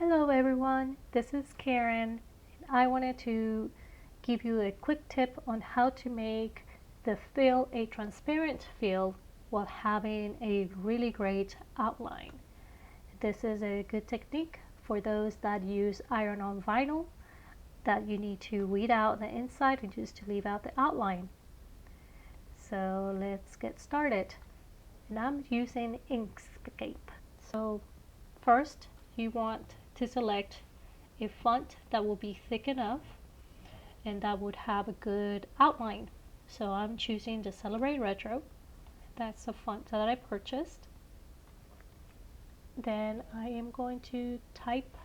Hello everyone, this is Karen. I wanted to give you a quick tip on how to make the fill a transparent fill while having a really great outline. This is a good technique for those that use iron-on vinyl that you need to weed out the inside and just to leave out the outline. So let's get started. And I'm using Inkscape. So first you want to select a font that will be thick enough and that would have a good outline. So I'm choosing the Celebrate Retro. That's the font that I purchased. Then I am going to type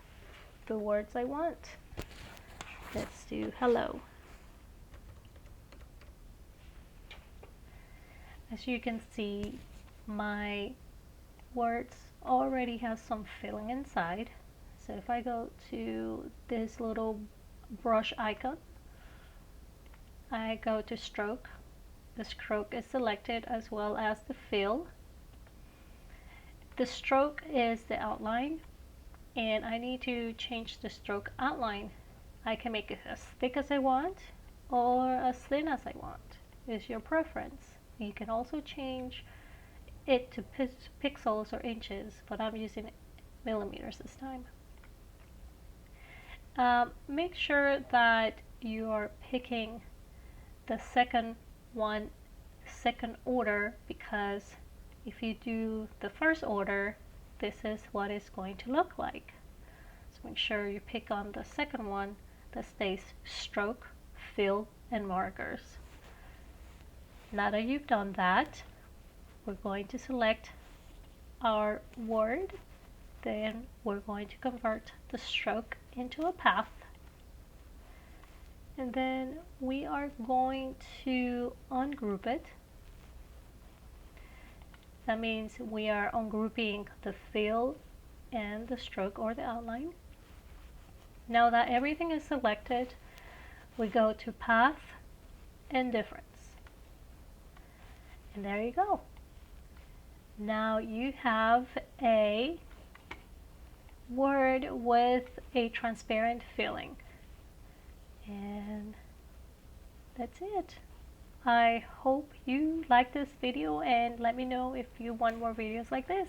the words I want. Let's do hello. As you can see, my words already have some filling inside. So if I go to this little brush icon, I go to stroke. The stroke is selected as well as the fill. The stroke is the outline, and I need to change the stroke outline. I can make it as thick as I want or as thin as I want. It's your preference. You can also change it to pixels or inches, but I'm using millimeters this time. Make sure that you are picking the second order, because if you do the first order, this is what it's going to look like. So make sure you pick on the second one that stays stroke, fill, and markers. Now that you've done that, we're going to select our word. Then we're going to convert the stroke into a path. And then we are going to ungroup it. That means we are ungrouping the fill and the stroke or the outline. Now that everything is selected, we go to path and difference. And there you go. Now you have a word with a transparent filling. And that's it. I hope you like this video and let me know if you want more videos like this.